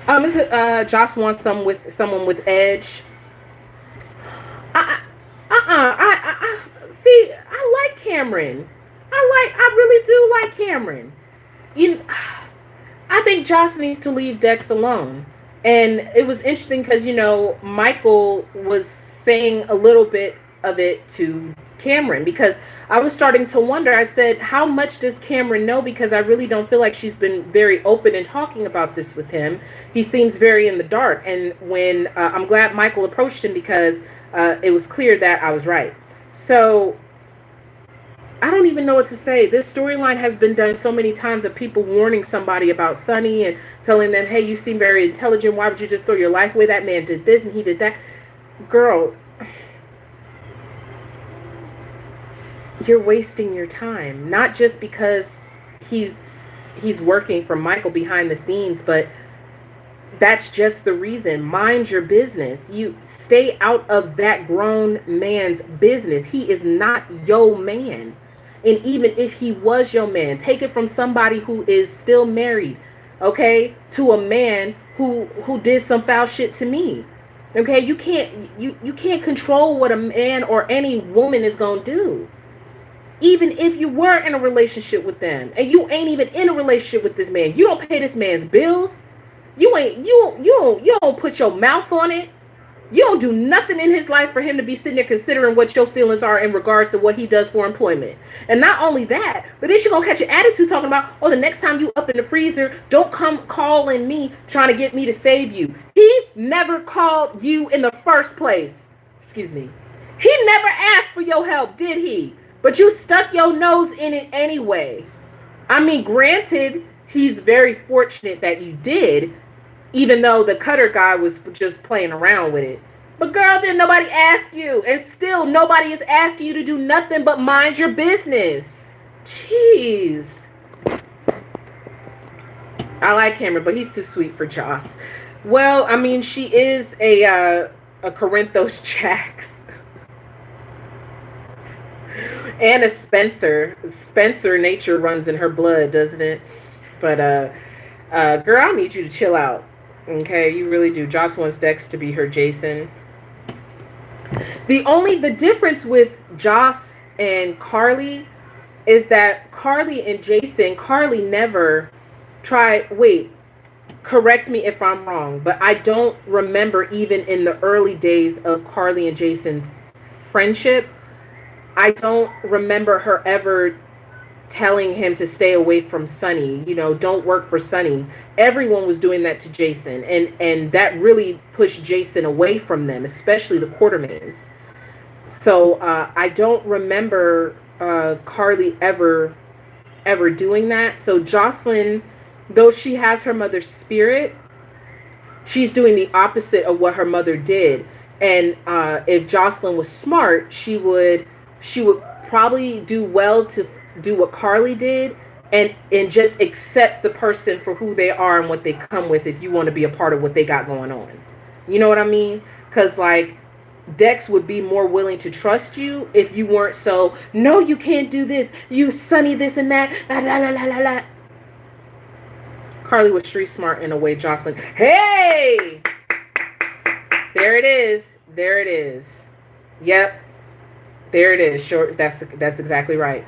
Josh wants someone with edge. See, I like Cameron. I really do like Cameron. I think Josh needs to leave Dex alone. And it was interesting because, you know, Michael was saying a little bit of it to Cameron, because I was starting to wonder. I said, how much does Cameron know? Because I really don't feel like she's been very open in talking about this with him. He seems very in the dark. And when I'm glad Michael approached him, because it was clear that I was right. So I don't even know what to say. This storyline has been done so many times of people warning somebody about Sonny and telling them, hey, you seem very intelligent. Why would you just throw your life away? That man did this and he did that. Girl, you're wasting your time. Not just because he's working for Michael behind the scenes, but that's just the reason. Mind your business. You stay out of that grown man's business. He is not your man. And even if he was your man, take it from somebody who is still married, okay, to a man who did some foul shit to me. Okay, you can't control what a man or any woman is gonna do. Even if you were in a relationship with them and you ain't even in a relationship with this man, you don't pay this man's bills. You don't put your mouth on it. You don't do nothing in his life for him to be sitting there considering what your feelings are in regards to what he does for employment. And not only that, but then you're gonna catch an attitude talking about, oh, the next time you up in the freezer, don't come calling me trying to get me to save you. He never called you in the first place. Excuse me. He never asked for your help, did he? But you stuck your nose in it anyway. I mean, granted, he's very fortunate that you did, even though the cutter guy was just playing around with it. But girl, didn't nobody ask you? And still, nobody is asking you to do nothing but mind your business. Jeez. I like Cameron, but he's too sweet for Joss. Well, I mean, she is a Corinthos Jax. And a Spencer. Spencer nature runs in her blood, doesn't it? But, girl, I need you to chill out. Okay, you really do. Joss wants Dex to be her Jason. The difference with Joss and Carly is that Carly and Jason, Carly never tried, correct me if I'm wrong, but I don't remember even in the early days of Carly and Jason's friendship, I don't remember her ever telling him to stay away from Sonny, don't work for Sonny. Everyone was doing that to Jason, and that really pushed Jason away from them, especially the Quartermains. So I don't remember Carly ever doing that. So Jocelyn, though she has her mother's spirit, she's doing the opposite of what her mother did. And if Jocelyn was smart, she would probably do well to do what Carly did and just accept the person for who they are and what they come with if you want to be a part of what they got going on. You know what I mean? Because like Dex would be more willing to trust you if you weren't so, no, you can't do this, you Sonny this and that, la la la la la la. Carly was street smart in a way. Jocelyn, hey, there it is, yep, there it is. Sure, that's exactly right.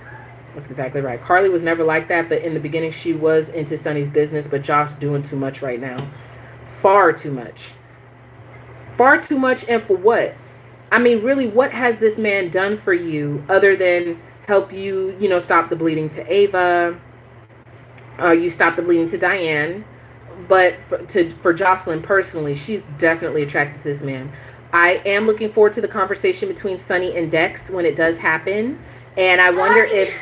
That's exactly right. Carly was never like that, but in the beginning she was into Sonny's business, but Josh doing too much right now. Far too much. Far too much, and for what? I mean, really, what has this man done for you other than help you, stop the bleeding to Ava? You stopped the bleeding to Diane. But for Jocelyn personally, she's definitely attracted to this man. I am looking forward to the conversation between Sonny and Dex when it does happen. And I wonder if...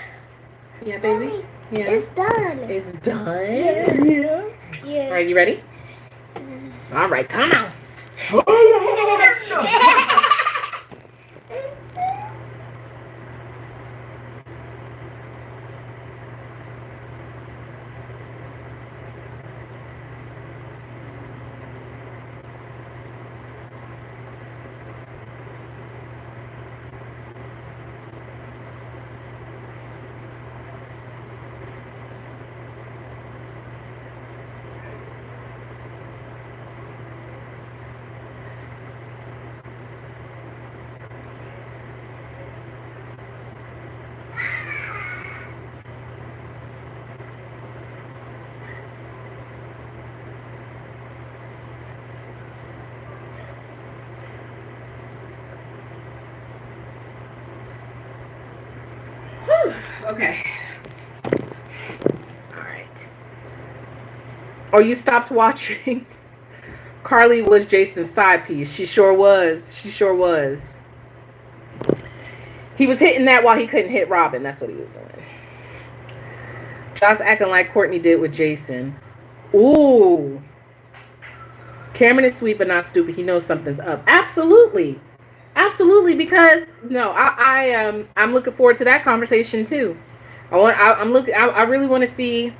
Yeah, baby? Yeah. It's done. It's done? Yeah. Yeah. All right, you ready? All right, come on. Okay. All right. Oh, you stopped watching? Carly was Jason's side piece. She sure was. He was hitting that while he couldn't hit Robin. That's what he was doing. Josh acting like Courtney did with Jason. Ooh. Cameron is sweet but not stupid. He knows something's up. Absolutely. Absolutely, because no, I'm looking forward to that conversation too. I'm looking. I really want to see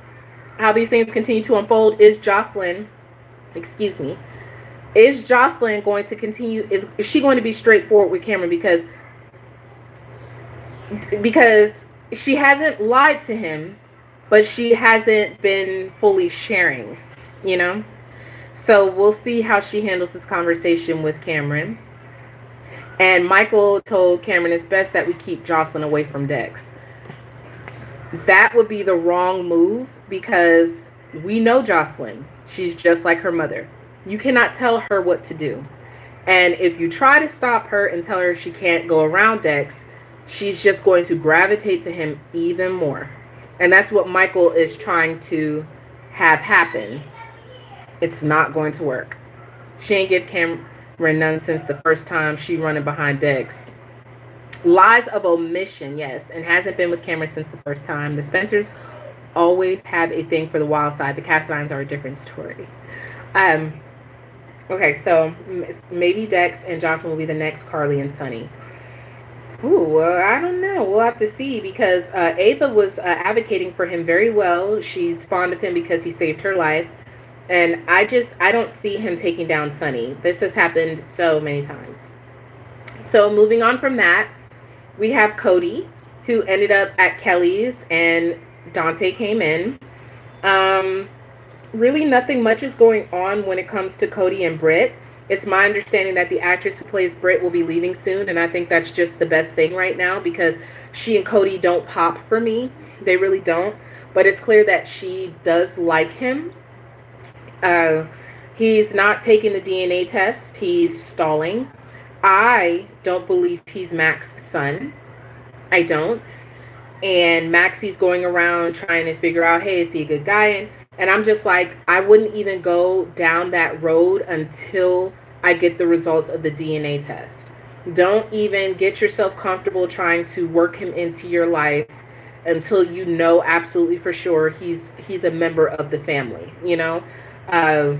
how these things continue to unfold. Is Jocelyn, excuse me, is Jocelyn going to continue? Is she going to be straightforward with Cameron because she hasn't lied to him, but she hasn't been fully sharing, you know? So we'll see how she handles this conversation with Cameron. And Michael told Cameron it's best that we keep Jocelyn away from Dex. That would be the wrong move because we know Jocelyn. She's just like her mother. You cannot tell her what to do. And if you try to stop her and tell her she can't go around Dex, she's just going to gravitate to him even more. And that's what Michael is trying to have happen. It's not going to work. She ain't give Cameron none since the first time she running behind Dex. Lies of omission, yes, and hasn't been with Cameron since the first time. The Spencers always have a thing for the wild side. The Cassadines are a different story. Okay, so maybe Dex and Jocelyn will be the next Carly and Sonny. Ooh, well, I don't know. We'll have to see because Ava was advocating for him very well. She's fond of him because he saved her life. And I don't see him taking down Sonny. This has happened so many times. So moving on from that, we have Cody, who ended up at Kelly's, and Dante came in. Really nothing much is going on when it comes to Cody and Britt. It's my understanding that the actress who plays Britt will be leaving soon, and I think that's just the best thing right now because she and Cody don't pop for me. They really don't. But it's clear that she does like him. He's not taking the DNA test. He's stalling. I don't believe he's Max's son. I don't. And Maxie's going around trying to figure out, hey, is he a good guy? And I'm just like, I wouldn't even go down that road until I get the results of the DNA test. Don't even get yourself comfortable trying to work him into your life until you know absolutely for sure he's a member of the family, you know? I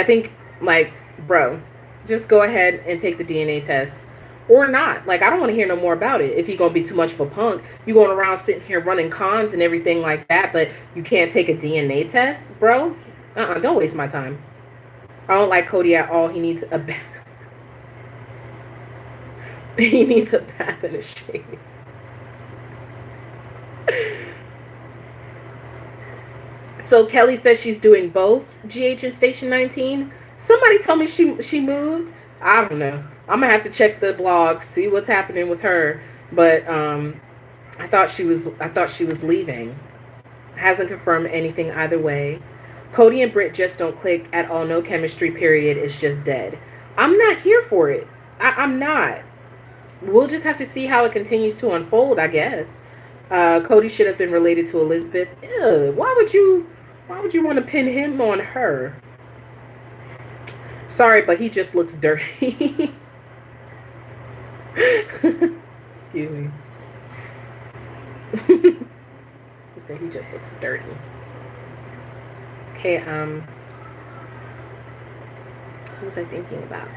think, like, bro, just go ahead and take the DNA test. Or not. Like, I don't want to hear no more about it. If you're going to be too much of a punk, you going around sitting here running cons and everything like that, but you can't take a DNA test, bro? Don't waste my time. I don't like Cody at all. He needs a bath. He needs a bath and a shave. So Kelly says she's doing both GH and Station 19. Somebody told me she moved. I don't know. I'm gonna have to check the blog, see what's happening with her. But I thought she was leaving. Hasn't confirmed anything either way. Cody and Britt just don't click at all. No chemistry, period. It's just dead. I'm not here for it. I'm not. We'll just have to see how it continues to unfold, I guess. Cody should have been related to Elizabeth. Ew, why would you want to pin him on her? Sorry, but he just looks dirty. Excuse me. He said he just looks dirty. Okay, what was I thinking about?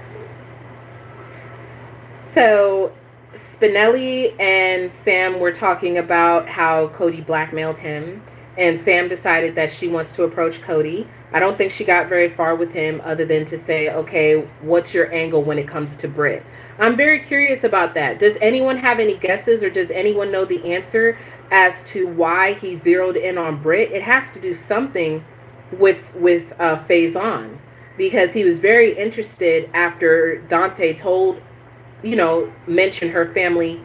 So Spinelli and Sam were talking about how Cody blackmailed him, and Sam decided that she wants to approach Cody. I don't think she got very far with him other than to say, okay, what's your angle when it comes to Britt? I'm very curious about that. Does anyone have any guesses, or does anyone know the answer as to why he zeroed in on Britt? It has to do something with Faison, because he was very interested after Dante told, mentioned her family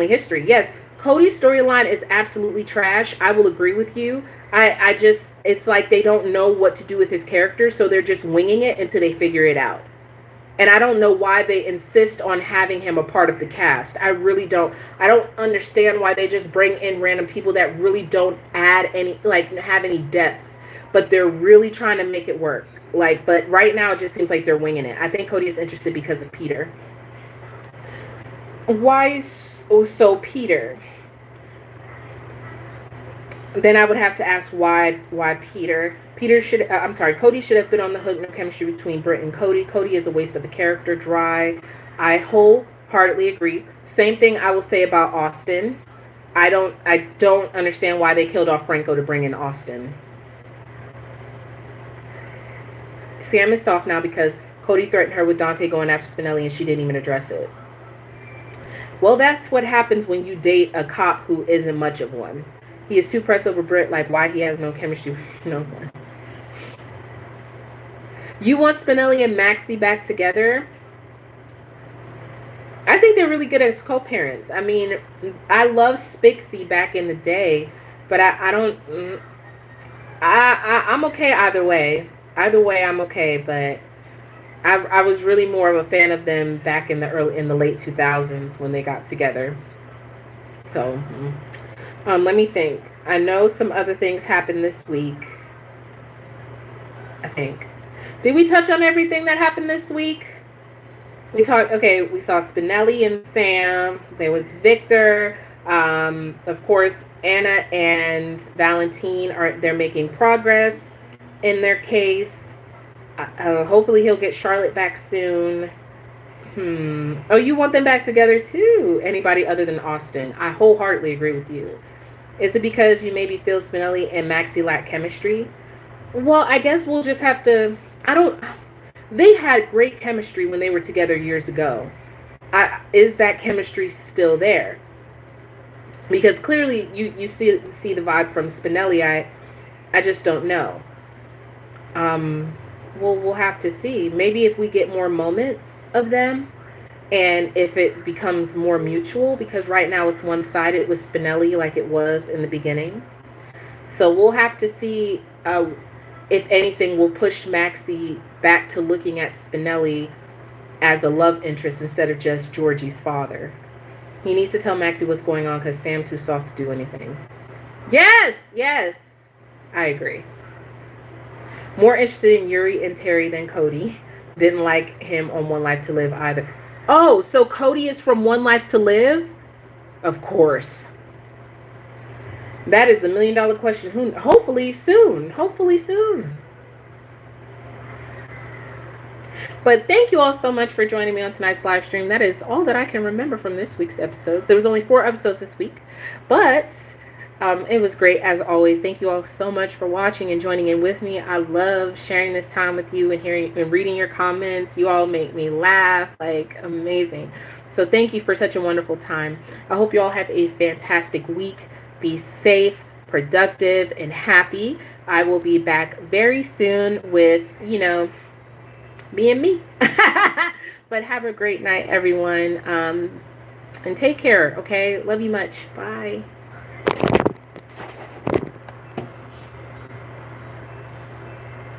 history. Yes, Cody's storyline is absolutely trash. I will agree with you. I just, it's like they don't know what to do with his character, so they're just winging it until they figure it out. And I don't know why they insist on having him a part of the cast. I really don't. I don't understand why they just bring in random people that really don't add any, have any depth. But they're really trying to make it work. But right now it just seems like they're winging it. I think Cody is interested because of Peter. Why so Peter? Then I would have to ask why Peter. Cody should have been on the hook. No chemistry between Britt and Cody. Cody is a waste of a character. Dry. I wholeheartedly agree. Same thing I will say about Austin. I don't understand why they killed off Franco to bring in Austin. Sam is soft now because Cody threatened her with Dante going after Spinelli and she didn't even address it. Well, that's what happens when you date a cop who isn't much of one. He is too pressed over Britt, like why he has no chemistry with no one. You want Spinelli and Maxie back together? I think they're really good as co-parents. I mean, I love Spixie back in the day, but I'm okay either way. Either way, I'm okay, but I was really more of a fan of them back in the late 2000s when they got together. So, let me think. I know some other things happened this week. I think. Did we touch on everything that happened this week? We saw Spinelli and Sam. There was Victor. Of course, Anna and Valentine they're making progress in their case. Hopefully he'll get Charlotte back soon. Oh, you want them back together too? Anybody other than Austin? I wholeheartedly agree with you. Is it because you maybe feel Spinelli and Maxie lack chemistry? Well, I guess we'll just have to... They had great chemistry when they were together years ago. Is that chemistry still there? Because clearly you see the vibe from Spinelli. I just don't know. We'll have to see. Maybe if we get more moments of them and if it becomes more mutual, because right now it's one-sided with Spinelli like it was in the beginning. So we'll have to see if anything will push Maxie back to looking at Spinelli as a love interest instead of just Georgie's father. He needs to tell Maxie what's going on because Sam's too soft to do anything. Yes, I agree. More interested in Yuri and Terry than Cody. Didn't like him on One Life to Live either. Oh, so Cody is from One Life to Live? Of course. That is the $1 million question. Hopefully soon. But thank you all so much for joining me on tonight's live stream. That is all that I can remember from this week's episodes. There was only 4 episodes this week, but it was great as always. Thank you all so much for watching and joining in with me. I love sharing this time with you and hearing and reading your comments. You all make me laugh, like amazing. So thank you for such a wonderful time. I hope you all have a fantastic week. Be safe, productive, and happy. I will be back very soon with, me and me. But have a great night, everyone. And take care, okay? Love you much. Bye.